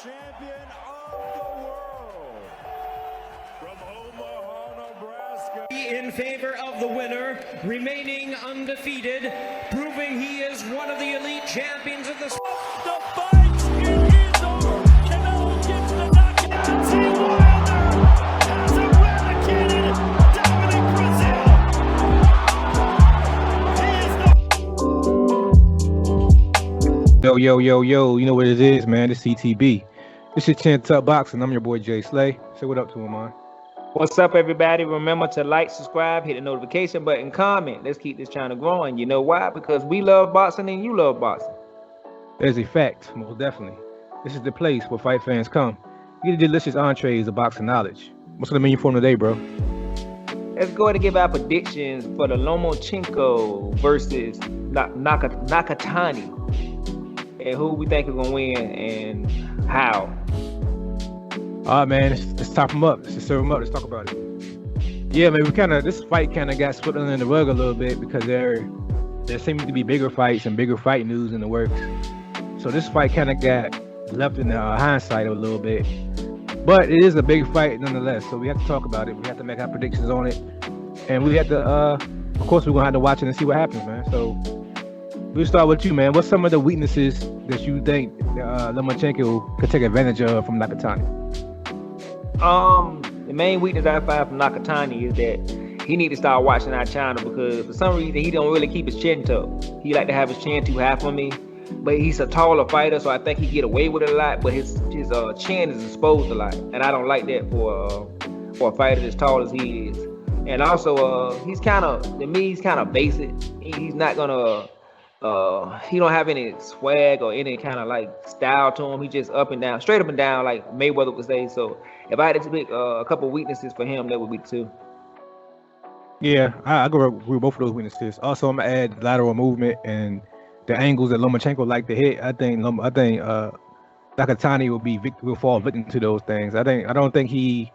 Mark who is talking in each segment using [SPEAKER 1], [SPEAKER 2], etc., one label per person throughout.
[SPEAKER 1] champion of the world, from Omaha, Nebraska.
[SPEAKER 2] In favor of the winner, remaining undefeated, proving he is one of the elite champions of the sport.
[SPEAKER 1] The fight is over. Canelo gets the knockout. T. Wilder has eradicated Dominic Brazil.
[SPEAKER 3] Yo, you know what it is, man. It's CTB. This is Chin Tuck Boxing. I'm your boy Jay Slay. Say what up to him, man.
[SPEAKER 4] What's up, everybody? Remember to like, subscribe, hit the notification button, comment. Let's keep this channel growing. You know why? Because we love boxing and you love boxing.
[SPEAKER 3] There's a fact, most definitely. This is the place where fight fans come. Get the delicious entrees of boxing knowledge. What's on the menu for him today, bro?
[SPEAKER 4] Let's go ahead and give our predictions for the Lomachenko versus Natatani. And who we think is going to win and how.
[SPEAKER 3] All right, man, let's top them up. Let's serve them up. Let's talk about it. Yeah, man, this fight kind of got swept under the rug a little bit because there seems to be bigger fights and bigger fight news in the works. So this fight kind of got left in the hindsight a little bit. But it is a big fight nonetheless, so we have to talk about it. We have to make our predictions on it. And we have to, of course, we're going to have to watch it and see what happens, man. So we'll start with you, man. What's some of the weaknesses that you think Lomachenko could take advantage of from Natatani?
[SPEAKER 4] The main weakness I find from Natatani is that he need to start watching our channel because for some reason he don't really keep his chin tucked. He like to have his chin too high for me, but he's a taller fighter, so I think he get away with it a lot. But his chin is exposed a lot, and I don't like that for a fighter as tall as he is. And also, he's kind of basic. He's not gonna. He don't have any swag or any kind of like style to him. He just up and down, straight up and down, like Mayweather would say. So if I had to pick a couple weaknesses for him, that would be two.
[SPEAKER 3] Yeah, I go with both of those weaknesses. Also, I'm gonna add lateral movement and the angles that Lomachenko like to hit. I think Natatani will fall victim to those things. I don't think he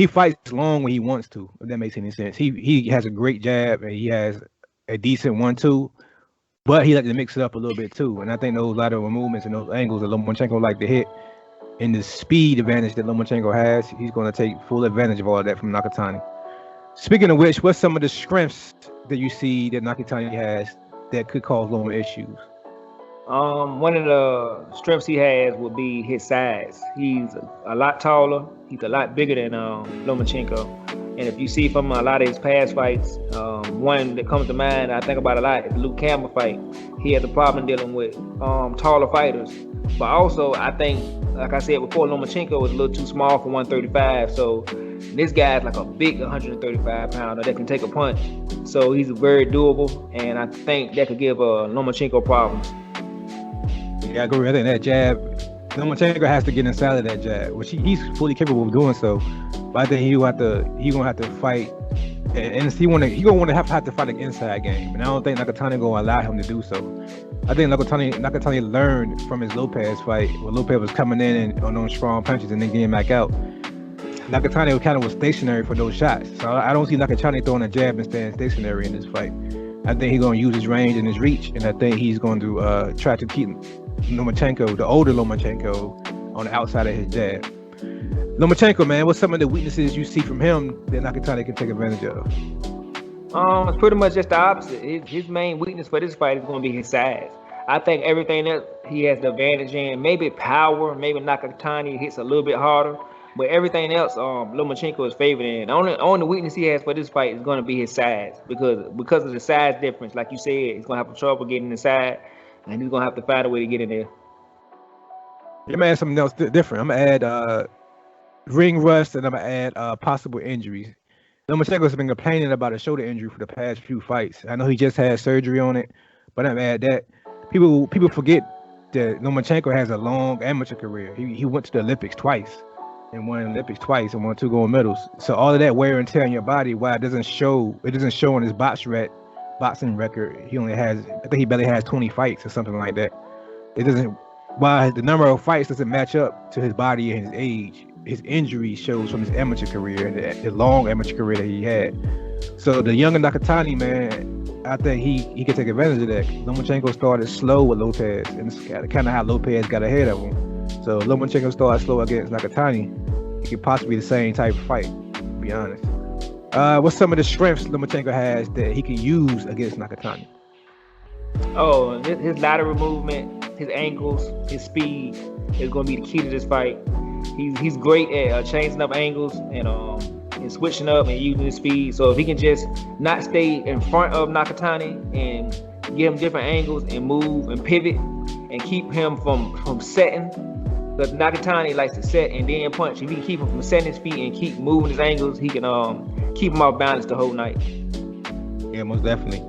[SPEAKER 3] fights long when he wants to. If that makes any sense. He has a great jab and he has a decent 1-2. But he like to mix it up a little bit too. And I think those lateral movements and those angles that Lomachenko like to hit and the speed advantage that Lomachenko has, he's going to take full advantage of all of that from Natatani. Speaking of which, what's some of the strengths that you see that Natatani has that could cause Loma issues?
[SPEAKER 4] One of the strengths he has would be his size. He's a lot taller. He's a lot bigger than Lomachenko. And if you see from a lot of his past fights, one that comes to mind, I think about a lot, is the Luke Campbell fight. He has a problem dealing with taller fighters. But also, I think, like I said before, Lomachenko was a little too small for 135. So this guy's like a big 135 pounder that can take a punch. So he's very doable, and I think that could give Lomachenko problems.
[SPEAKER 3] Yeah, I agree. I think that jab, Lomachenko has to get inside of that jab, which he's fully capable of doing so. But I think he's gonna have to fight, and he gonna want to have to fight an inside game. And I don't think Natatani gonna allow him to do so. I think Natatani learned from his Lopez fight where Lopez was coming in and on those strong punches and then getting back out. Natatani kind of was stationary for those shots, so I don't see Natatani throwing a jab and staying stationary in this fight. I think he's gonna use his range and his reach, and I think he's going to try to keep Lomachenko, the older Lomachenko, on the outside of his jab. Lomachenko, man, what's some of the weaknesses you see from him that Natatani can take advantage of?
[SPEAKER 4] It's pretty much just the opposite. His main weakness for this fight is going to be his size. I think everything else he has the advantage in. Maybe power, maybe Natatani hits a little bit harder, but everything else, Lomachenko is favored in. The only weakness he has for this fight is going to be his size because of the size difference. Like you said, he's going to have trouble getting inside, and he's going to have to find a way to get in there.
[SPEAKER 3] I'm gonna add something else different. I'm gonna add ring rust, and I'm gonna add possible injuries. Lomachenko's been complaining about a shoulder injury for the past few fights. I know he just had surgery on it, but I'm gonna add that. People forget that Lomachenko has a long amateur career. He went to the Olympics twice and won the Olympics twice and won 2 gold medals. So all of that wear and tear on your body, while it doesn't show on his boxing record. I think he barely has 20 fights or something like that. It doesn't. While the number of fights doesn't match up to his body and his age, his injury shows from his amateur career and the long amateur career that he had. So the younger Natatani, man, I think he can take advantage of that. Lomachenko started slow with Lopez, and it's kind of how Lopez got ahead of him. So Lomachenko starts slow against Nakatani. It could possibly be the same type of fight, to be honest. What's some of the strengths Lomachenko has that he can use against Nakatani?
[SPEAKER 4] Oh, his lateral movement, his angles, his speed is going to be the key to this fight. He's great at changing up angles and switching up and using his speed. So if he can just not stay in front of Nakatani and give him different angles and move and pivot and keep him from setting. Because Nakatani likes to set and then punch. If he can keep him from setting his feet and keep moving his angles, he can keep him off balance the whole night.
[SPEAKER 3] Yeah, most definitely.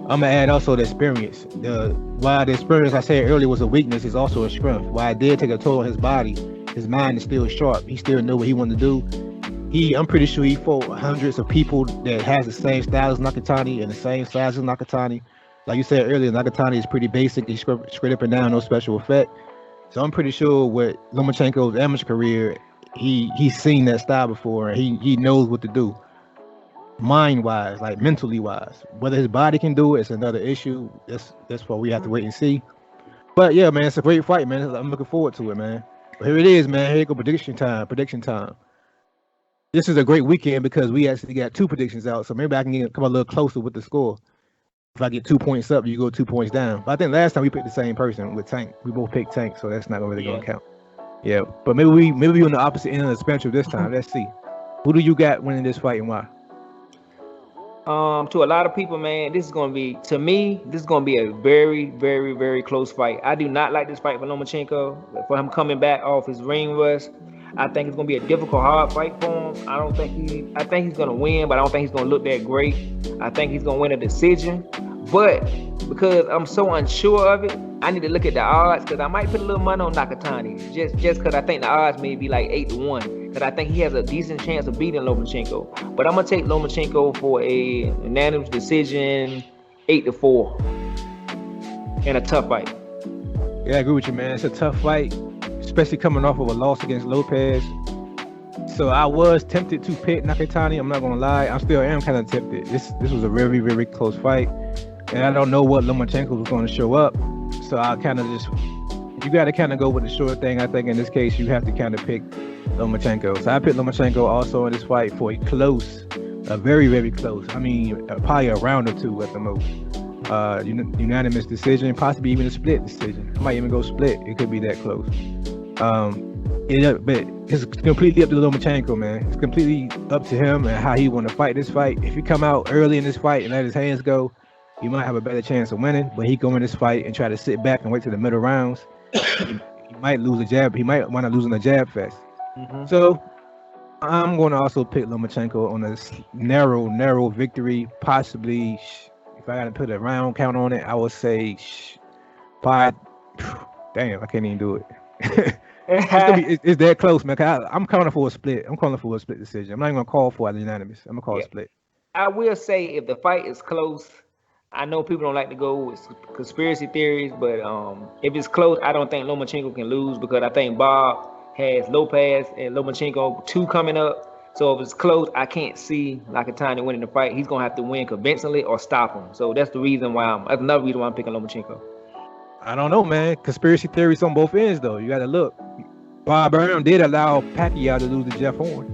[SPEAKER 3] I'm gonna add also the experience. While the experience I said earlier was a weakness, is also a strength. While it did take a toll on his body, his mind is still sharp. He still knew what he wanted to do. I'm pretty sure he fought hundreds of people that has the same style as Nakatani and the same size as Nakatani. Like you said earlier, Nakatani is pretty basic. He's straight up and down, no special effect. So I'm pretty sure with Lomachenko's amateur career, he's seen that style before, and he knows what to do. Mind-wise, like mentally-wise. Whether his body can do it, it's another issue. That's what we have to wait and see. But yeah, man, it's a great fight, man. I'm looking forward to it, man. But here it is, man. Here you go, prediction time. This is a great weekend because we actually got 2 predictions out, so maybe I can come a little closer with the score. If I get 2 points up, you go 2 points down. But I think last time we picked the same person with Tank. We both picked Tank, so that's not really gonna count. Yeah, but maybe we on the opposite end of the spectrum this time. Let's see. Who do you got winning this fight and why?
[SPEAKER 4] To a lot of people, man, this is going to be a very, very, very close fight. I do not like this fight for Lomachenko. For him coming back off his ring rust, I think it's going to be a difficult, hard fight for him. I think he's going to win, but I don't think he's going to look that great. I think he's going to win a decision. But because I'm so unsure of it, I need to look at the odds because I might put a little money on Nakatani just because I think the odds may be like 8-1. Because I think he has a decent chance of beating Lomachenko. But I'm going to take Lomachenko for a unanimous decision, 8-4. In a tough fight.
[SPEAKER 3] Yeah, I agree with you, man. It's a tough fight, especially coming off of a loss against Lopez. So I was tempted to pick Nakatani. I'm not going to lie. I still am kind of tempted. This was a very, very close fight. And I don't know what Lomachenko was going to show up. So I kind of you got to kind of go with the sure thing. I think in this case, you have to kind of pick Lomachenko. So I picked Lomachenko also in this fight for a very, very close. I mean, probably a round or 2 at the most. Unanimous decision, possibly even a split decision. I might even go split. It could be that close. But it's completely up to Lomachenko, man. It's completely up to him and how he want to fight this fight. If he come out early in this fight and let his hands go, he might have a better chance of winning. But he go in this fight and try to sit back and wait till the middle rounds. He might lose a jab. He might wind up losing a jab fest. Mm-hmm. So I'm going to also pick Lomachenko on a narrow victory. Possibly, if I got to put a round count on it, I would say 5. Damn, I can't even do it. It's that close, man. I'm calling for a split. I'm calling for a split decision. I'm not even gonna call for a unanimous. I'm gonna call a split.
[SPEAKER 4] I will say if the fight is close, I know people don't like to go with conspiracy theories, but if it's close, I don't think Lomachenko can lose because I think Bob has Lopez and Lomachenko 2 coming up. So if it's close, I can't see Nakatani winning the fight. He's gonna have to win convincingly or stop him. So that's the reason why that's another reason why I'm picking Lomachenko.
[SPEAKER 3] I don't know, man. Conspiracy theories on both ends, though. You got to look. Bob Burnham did allow Pacquiao to lose to Jeff Horn.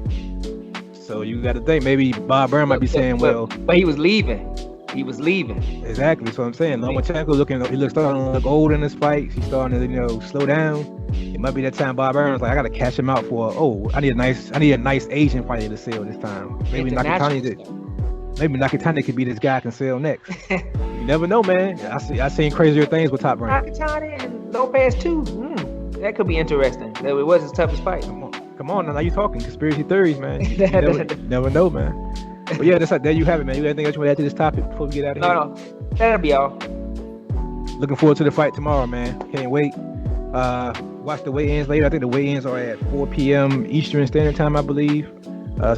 [SPEAKER 3] So you got to think maybe Bob Burnham might be saying,
[SPEAKER 4] but he was leaving.
[SPEAKER 3] Exactly. So I'm saying Lomachenko looks starting to look old in this fight. He's starting to slow down. It might be that time Bob Burnham's like, I got to catch him out for. I need a nice Asian fighter to sell this time. Maybe Nakatani could be this guy I can sell next. You never know, man. I seen crazier things with Top Rank.
[SPEAKER 4] Nakatani and Lopez too. That could be interesting. It was his toughest fight.
[SPEAKER 3] Come on, now you talking conspiracy theories, man. You never know, man. But yeah, there you have it, man. You got anything else you want to add to this topic before we get out of here?
[SPEAKER 4] No, that'll be all.
[SPEAKER 3] Looking forward to the fight tomorrow, man. Can't wait. Watch the weigh-ins later. I think the weigh-ins are at 4 p.m. Eastern Standard Time, I believe.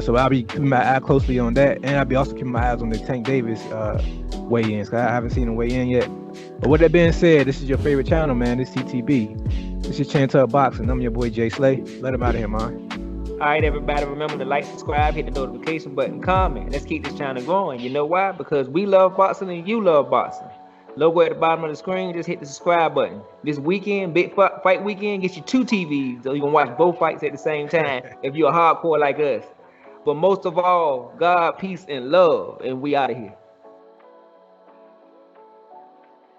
[SPEAKER 3] So I'll be keeping my eye closely on that, and I'll be also keeping my eyes on the Tank Davis weigh-ins. I haven't seen him weigh in yet. But with that being said, this is your favorite channel, man. This is CTB. This is Chantuck Boxing. I'm your boy Jay Slay. Let him out of here, man.
[SPEAKER 4] All right, everybody, remember to like, subscribe, hit the notification button, comment. Let's keep this channel going. You know why? Because we love boxing and you love boxing. Logo at the bottom of the screen, just hit the subscribe button. This weekend, big fight weekend, get you 2 TVs so you can watch both fights at the same time if you're a hardcore like us. But most of all, God, peace, and love, and we out of here.